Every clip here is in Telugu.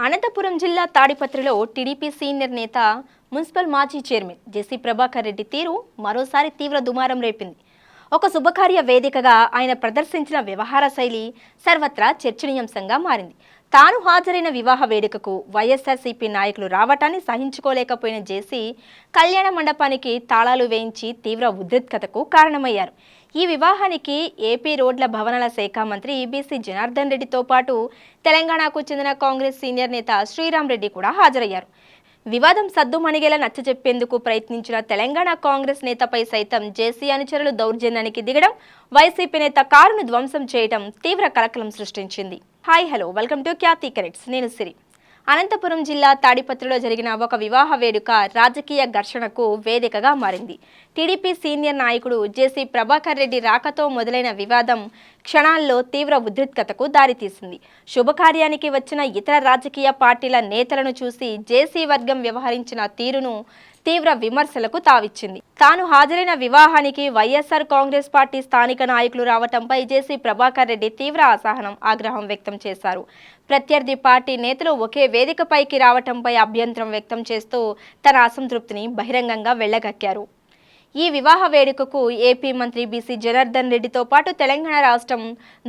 అనంతపురం జిల్లా తాడిపత్రిలో టీడీపీ సీనియర్ నేత మున్సిపల్ మాజీ చైర్మన్ జెసి ప్రభాకర్ రెడ్డి తీరు మరోసారి తీవ్ర దుమారం రేపింది. ఒక శుభకార్య వేదికగా ఆయన ప్రదర్శించిన వ్యవహార శైలి సర్వత్రా చర్చనీయాంశంగా మారింది. తాను హాజరైన వివాహ వేడుకకు వైఎస్ఆర్సీపీ నాయకులు రావటాన్ని సహించుకోలేకపోయిన జేసీ కళ్యాణ మండపానికి తాళాలు వేయించి తీవ్ర ఉద్రిక్తతకు కారణమయ్యారు. ఈ వివాహానికి ఏపీ రోడ్ల భవనాల శాఖ మంత్రి బీసీ జనార్దన్ రెడ్డితో పాటు తెలంగాణకు చెందిన కాంగ్రెస్ సీనియర్ నేత శ్రీరామ్ రెడ్డి కూడా హాజరయ్యారు. వివాదం సద్దుమణిగేలా నచ్చజెప్పేందుకు ప్రయత్నించిన తెలంగాణ కాంగ్రెస్ నేతపై సైతం జేసీ అనుచరులు దౌర్జన్యానికి దిగడం, వైసీపీ నేత కారును ధ్వంసం చేయడం తీవ్ర కలకలం సృష్టించింది. Hi hello, welcome to Khyati corrects. నేను సిరి. అనంతపురం జిల్లా తాడిపత్రిలో జరిగిన ఒక వివాహ వేడుక రాజకీయ ఘర్షణకు వేదికగా మారింది. టీడీపీ సీనియర్ నాయకుడు జెసి ప్రభాకర్ రెడ్డి రాకతో మొదలైన వివాదం క్షణాల్లో తీవ్ర ఉద్రిక్తతకు దారితీసింది. శుభకార్యానికి వచ్చిన ఇతర రాజకీయ పార్టీల నేతలను చూసి జేసీ వర్గం వ్యవహరించిన తీరును తీవ్ర విమర్శలకు తావిచ్చింది. తాను హాజరైన వివాహానికి వైఎస్ఆర్ కాంగ్రెస్ పార్టీ స్థానిక నాయకులు రావటంపై జేసీ ప్రభాకర్ రెడ్డి తీవ్ర అసహనం, ఆగ్రహం వ్యక్తం చేశారు. ప్రత్యర్థి పార్టీ నేతలు ఒకే వేదికపైకి రావటంపై అభ్యంతరం వ్యక్తం చేస్తూ తన అసంతృప్తిని బహిరంగంగా వెళ్లగక్కారు. ఈ వివాహ వేడుకకు ఏపీ మంత్రి బీసీ జనార్దన్ రెడ్డితో పాటు తెలంగాణ రాష్ట్రం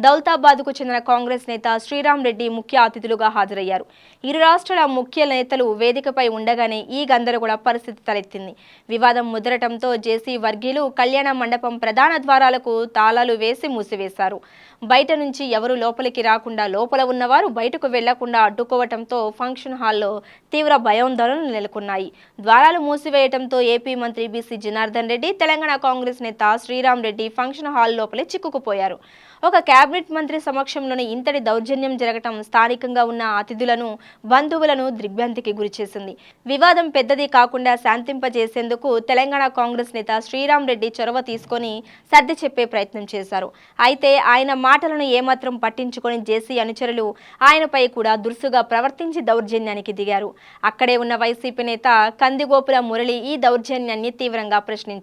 దౌలతాబాద్కు చెందిన కాంగ్రెస్ నేత శ్రీరామ్ రెడ్డి ముఖ్య అతిథులుగా హాజరయ్యారు. ఇరు రాష్ట్రాల ముఖ్య నేతలు వేదికపై ఉండగానే ఈ గందరగోళ పరిస్థితి తలెత్తింది. వివాదం ముదరటంతో జేసీ వర్గీయులు కళ్యాణ మండపం ప్రధాన ద్వారాలకు తాళాలు వేసి మూసివేశారు. బయట నుంచి ఎవరు లోపలికి రాకుండా, లోపల ఉన్నవారు బయటకు వెళ్లకుండా అడ్డుకోవటంతో ఫంక్షన్ హాల్లో తీవ్ర భయాందోళనలు నెలకొన్నాయి. ద్వారాలు మూసివేయటంతో ఏపీ మంత్రి బీసీ జనార్దన్ రెడ్డి, తెలంగాణ కాంగ్రెస్ నేత శ్రీరామ్ రెడ్డి ఫంక్షన్ హాల్ లోపలే చిక్కుకుపోయారు. ఒక కేబినెట్ మంత్రి సమక్షంలోనే ఇంతటి దౌర్జన్యం జరగటం స్థానికంగా ఉన్న అతిథులను, బంధువులను దిగ్భ్రాంతికి గురిచేసింది. వివాదం పెద్దది కాకుండా శాంతింపజేసేందుకు తెలంగాణ కాంగ్రెస్ నేత శ్రీరామ్ రెడ్డి చొరవ తీసుకొని సర్ది చెప్పే ప్రయత్నం చేశారు. అయితే ఆయన మాటలను ఏమాత్రం పట్టించుకొని జేసీ అనుచరులు ఆయనపై కూడా దురుసుగా ప్రవర్తించి దౌర్జన్యానికి దిగారు. అక్కడే ఉన్న వైసీపీ నేత కందిగోపుల మురళి ఈ దౌర్జన్యాన్ని తీవ్రంగా ప్రశ్నించారు.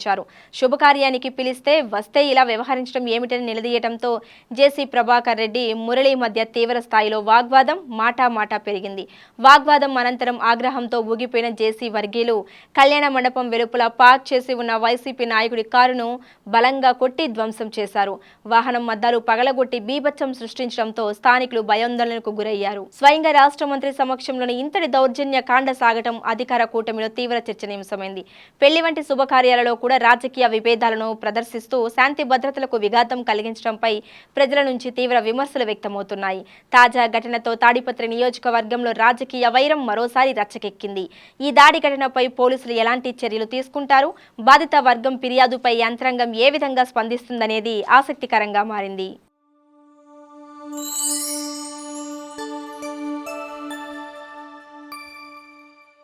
శుభకార్యానికి పిలిస్తే వస్తే ఇలా వ్యవహరించడం ఏమిటని నిలదీయటంతో జేసీ ప్రభాకర్ రెడ్డి, మురళి మధ్య తీవ్ర స్థాయిలో వాగ్వాదం మాటా పెరిగింది. వాగ్వాదం అనంతరం ఆగ్రహంతో ఊగిపోయిన జేసీ వర్గీయులు కళ్యాణ మండపం వెలుపల పార్క్ చేసి ఉన్న వైసీపీ నాయకుడి కారును బలంగా కొట్టి ధ్వంసం చేశారు. వాహనం మద్దాలు పగలగొట్టి బీభత్సం సృష్టించడంతో స్థానికులు భయాందోళనకు గురయ్యారు. స్వయంగా రాష్ట్ర మంత్రి సమక్షంలోని ఇంతటి దౌర్జన్య కాండ సాగటం అధికార కూటమిలో తీవ్ర చర్చనీయాంశమైంది. పెళ్లి వంటి శుభకార్యాలలో కూడా రాజకీయ విభేదాలను ప్రదర్శిస్తూ శాంతి భద్రతలకు విఘాతం కలిగించడంపై ప్రజల నుంచి తీవ్ర విమర్శలు వ్యక్తమవుతున్నాయి. తాజా ఘటనతో తాడిపత్రి నియోజకవర్గంలో రాజకీయ వైరం మరోసారి రచ్చకెక్కింది. ఈ దాడి ఘటనపై పోలీసులు ఎలాంటి చర్యలు తీసుకుంటారు, బాధిత వర్గం ఫిర్యాదుపై యంత్రాంగం ఏ విధంగా స్పందిస్తుందనేది ఆసక్తికరంగా మారింది.